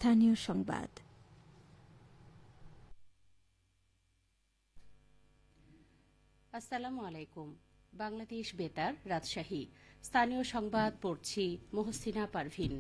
স্থানীয় সংবাদ। আসসালামু আলাইকুম। বাংলাদেশ বেতার, রাজশাহী। স্থানীয় সংবাদ পড়ছি মহসিনা পারভিন।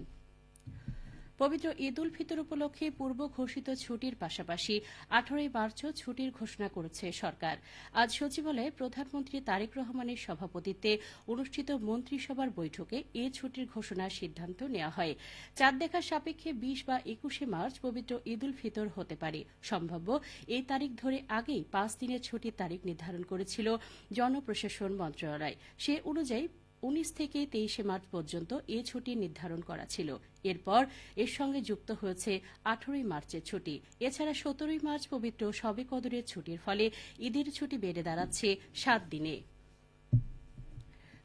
পবিত্র ঈদ উল ফিতর উপলক্ষে পূর্ব ঘোষিত ছুটির পাশাপাশি 18 মার্চও ছুটির ঘোষণা করেছে সরকার। আজ সচিবালয়ে প্রধানমন্ত্রী তারেক রহমানের সভাপতিত্বে অনুষ্ঠিত মন্ত্রিসভার বৈঠকে এ ছুটির ঘোষণার সিদ্ধান্ত নেওয়া হয়। চাঁদ দেখার সাপেক্ষে 20 বা 21 মার্চ পবিত্র ঈদ উল ফিতর হতে পারে। সম্ভাব্য এই তারিখ ধরে আগেই 5 দিনের ছুটির তারিখ নির্ধারণ করেছিল জনপ্রশাসন মন্ত্রণালয়। সে অনুযায়ী 19 থেকে 23 মার্চ পর্যন্ত এ ছুটি নির্ধারণ করা ছিল। এরপর এর সঙ্গে যুক্ত হয়েছে 18 মার্চের ছুটি। এছাড়া 17 মার্চ পবিত্র শবে কদরের ছুটির ফলে ঈদের ছুটি বেড়ে দাঁড়াচ্ছে 7 দিনে।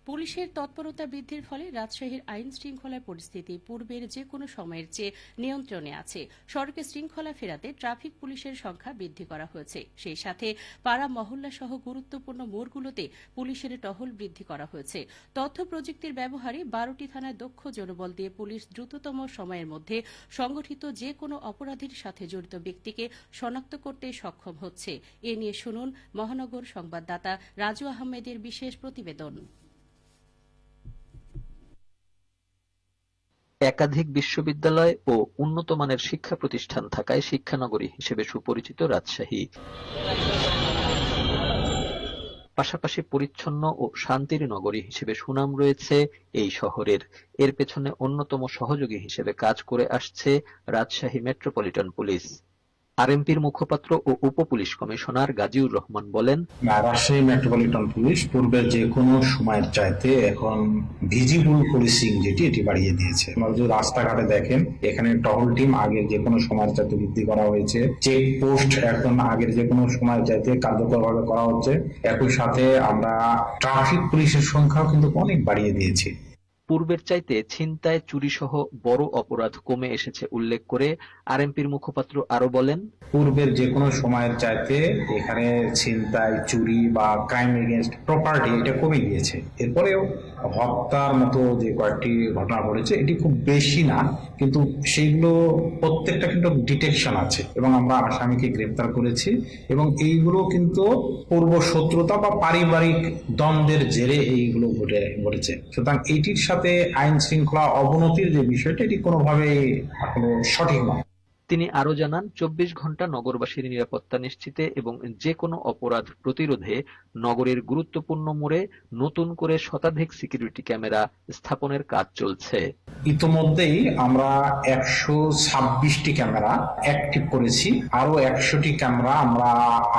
পুলিশের তৎপরতা বৃদ্ধির ফলে রাজশাহীর আইন শৃঙ্খলার পরিস্থিতি পূর্বের যে কোনো সময়ের চেয়ে নিয়ন্ত্রণে আছে। সড়কে শৃঙ্খলা ফেরাতে ট্রাফিক পুলিশের সংখ্যা বৃদ্ধি করা হয়েছে। সেই সাথে পাড়া মহল্লা সহ গুরুত্বপূর্ণ মোড়গুলোতে পুলিশের টহল বৃদ্ধি করা হয়েছে। তথ্য প্রযুক্তির ব্যবহারে 12টি থানায় দক্ষ জনবল দিয়ে পুলিশ দ্রুততম সময়ের মধ্যে সংগঠিত যে কোনো অপরাধীর সাথে জড়িত ব্যক্তিকে শনাক্ত করতে সক্ষম হচ্ছে। এ নিয়ে শুনুন মহানগর সংবাদদাতা রাজু আহমেদের বিশেষ প্রতিবেদন। একাধিক বিশ্ববিদ্যালয় ও উন্নত মানের শিক্ষা প্রতিষ্ঠান থাকায় শিক্ষানগরী হিসেবে সুপরিচিত রাজশাহী। পাশাপাশি পরিচ্ছন্ন ও শান্তির নগরী হিসেবে সুনাম রয়েছে এই শহরের। এর পেছনে অন্যতম সহযোগী হিসেবে কাজ করে আসছে রাজশাহী মেট্রোপলিটন পুলিশ। আরএমপির মুখপাত্র ও উপপুলিশ কমিশনার গাজীউর রহমান বলেন, রাজশাহী মেট্রোপলিটন পুলিশ পূর্বের যে কোনো সময়ের চাইতে এখন ভিজিবল পুলিশিং এটি বাড়িয়ে দিয়েছে। আপনারা যদি রাস্তাঘাটে দেখেন, এখানে টহল টিম আগের যে কোনো সময়ের চাইতে বৃদ্ধি করা হয়েছে। চেক পোস্ট এখন আগের যে কোনো সময়ের চাইতে কার্যকরভাবে করা হচ্ছে। একই সাথে আমরা ট্রাফিক পুলিশের সংখ্যাও কিন্তু অনেক বাড়িয়ে দিয়েছি। পূর্বের চাইতে ছিনতাই, চুরিসহ বড় অপরাধ কমে এসেছে উল্লেখ করে আরএমপির মুখপাত্র আরো বলেন, পূর্বের যে কোনো সময়ের চাইতে এখানে ছিনতাই, চুরি বা ক্রাইম এগেইনস্ট প্রপার্টি এটা কমে গিয়েছে। এরপরেও হত্যার মতো যে কয়েকটি ঘটনা ঘটেছে এটি খুব বেশি না, কিন্তু সেইগুলো প্রত্যেকটা কিন্তু ডিটেকশন আছে এবং আমরা আসামিকে গ্রেপ্তার করেছি এবং এইগুলো কিন্তু পূর্ব শত্রুতা বা পারিবারিক দ্বন্দ্বের জেরে এইগুলো ঘটেছে। সুতরাং এইটির সাথে আইন শৃঙ্খলা অবনতির যে বিষয়টা এটি কোনোভাবেই আসলে সঠিক নয়। তিনি আরো জানান, 24 ঘন্টা নগরবাসীর নিরাপত্তা নিশ্চিতে এবং যে কোনো অপরাধ প্রতিরোধে নগরের গুরুত্বপূর্ণ মোড়ে নতুন করে শতাধিক সিকিউরিটি ক্যামেরা স্থাপনের কাজ চলছে। ইতোমধ্যেই আমরা 126টি ক্যামেরা অ্যাক্টিভ করেছি। আরো 100টি ক্যামেরা আমরা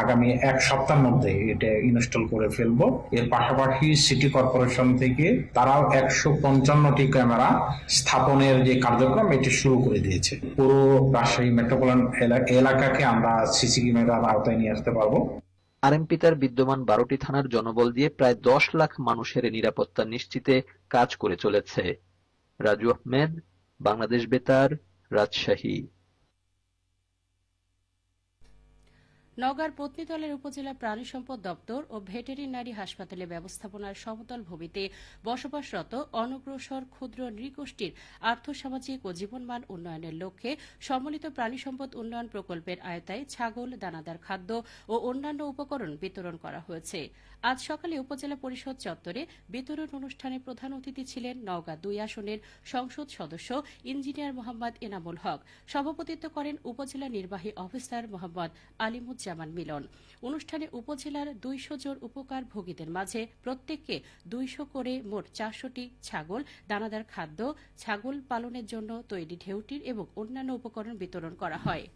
আগামী এক সপ্তাহের মধ্যে এটা ইনস্টল করে ফেলবো। এর পাশাপাশি সিটি কর্পোরেশন থেকে তারাও 155টি ক্যামেরা স্থাপনের যে কার্যক্রম এটি শুরু করে দিয়েছে। পুরো রাজশাহী মেট্রোপলিটন এলাকাকে আমরা সিসি ক্যামেরার আওতায় নিয়ে আসতে পারবো। আরএমপি তার বিদ্যমান 12টি থানার জনবল দিয়ে প্রায় 10 লাখ মানুষের নিরাপত্তা নিশ্চিতে কাজ করে চলেছে। রাজু আহমেদ, বাংলাদেশ বেতার, রাজশাহী। নওগাঁর পত্নীতলের উপজেলা প্রাণী সম্পদ দপ্তর ও ভেটেরিনারি হাসপাতালে ব্যবস্থাপনার সমতল ভূমিতে বসবাসরত অনগ্রসর ক্ষুদ্র নৃগোষ্ঠীর আর্থসামাজিক ও জীবনমান উন্নয়নের লক্ষ্যে সম্মিলিত প্রাণী সম্পদ উন্নয়ন প্রকল্পের আওতায় ছাগল, দানাদার খাদ্য ও অন্যান্য উপকরণ বিতরণ করা হয়েছে। আজ সকালে উপজেলা পরিষদ চত্বরে বিতরণ অনুষ্ঠানে প্রধান অতিথি ছিলেন নওগাঁ 2 আসনের সংসদ সদস্য ইঞ্জিনিয়ার মোহাম্মদ এনামুল হক। সভাপতিত্ব করেন উপজেলা নির্বাহী অফিসার মোহাম্মদ আলিমুজ্জামান মিলন। অনুষ্ঠানে উপজেলার 200 জন উপকারভোগীদের মাঝে প্রত্যেককে 200 করে মোট 400টি ছাগল, দানাদার খাদ্য, ছাগল পালনের জন্য তৈরি ঢেউটির এবং অন্যান্য উপকরণ বিতরণ করা হয়।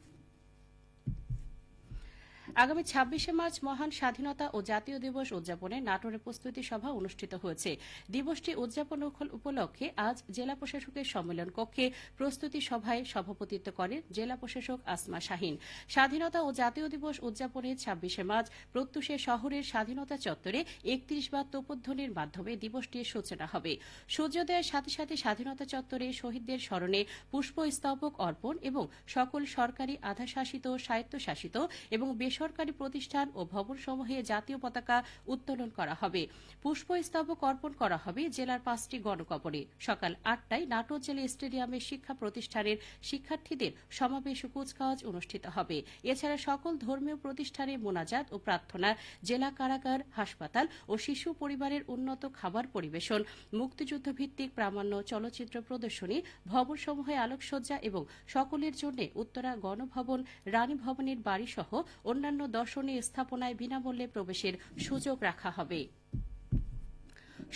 আগামী 26 মার্চ মহান স্বাধীনতা ও জাতীয় দিবস উদযাপনে নাটোরে প্রস্তুতি সভা অনুষ্ঠিত হয়েছে। দিবসটি উদযাপন উপলক্ষে আজ জেলা প্রশাসকের সম্মেলন কক্ষে প্রস্তুতি সভায় সভাপতিত্ব করেন জেলা প্রশাসক আসমা শাহীন। স্বাধীনতা ও জাতীয় দিবস উদযাপনে 26 মার্চ প্রত্যুষে শহরের স্বাধীনতা চত্বরে 31 বার তোপধ্বনির মাধ্যমে দিবসটির সূচনা হবে। সূর্যোদয়ের সাথে সাথে স্বাধীনতা চত্বরে শহীদদের স্মরণে পুষ্পস্তবক অর্পণ এবং সকল সরকারি, আধাশাসিত, স্বায়ত্তশাসিত এবং বেসরকারি বেসরকারি প্রতিষ্ঠান ও ভবনসমূহে জাতীয় পতাকা উত্তোলন করা হবে। পুষ্পস্তবক অর্পণ করা হবে জেলার 5টি গণকবরে। সকাল 8টায় নাটোর জেলা স্টেডিয়ামে শিক্ষা প্রতিষ্ঠানের শিক্ষার্থীদের সমাবেশ ও কুচকাওয়াজ অনুষ্ঠিত হবে। এছাড়া সকল ধর্মীয় প্রতিষ্ঠানে মোনাজাত ও প্রার্থনা, জেলা কারাগার, হাসপাতাল ও শিশু পরিবারের উন্নত খাবার পরিবেশন, মুক্তিযুদ্ধ ভিত্তিক প্রামাণ্য চলচ্চিত্র প্রদর্শনী, ভবনসমূহে আলোকসজ্জা এবং সকলের জন্য উত্তরা গণভবন, রানী ভবনের বাড়িসহ অন্যান্য দর্শনীয় স্থাপনায় বিনামূল্যে প্রবেশের সুযোগ রাখা হবে।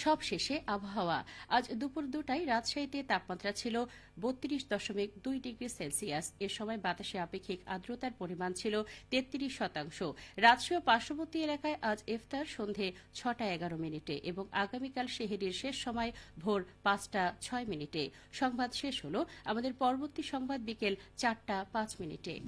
সবশেষে আবহাওয়া। আজ দুপুর 2টায় রাজশাহীতে তাপমাত্রা ছিল 32.2 ডিগ্রি সেলসিয়াস। এ সময় বাতাসে আপেক্ষিক আর্দ্রতার পরিমাণ ছিল 33%। রাজশাহী ও পার্শ্ববর্তী এলাকায় আজ ইফতার সন্ধে 6:11 এবং আগামীকাল সেহরির শেষ সময় ভোর 5:06। সংবাদ শেষ হল। আমাদের পরবর্তী সংবাদ বিকেল 4:05।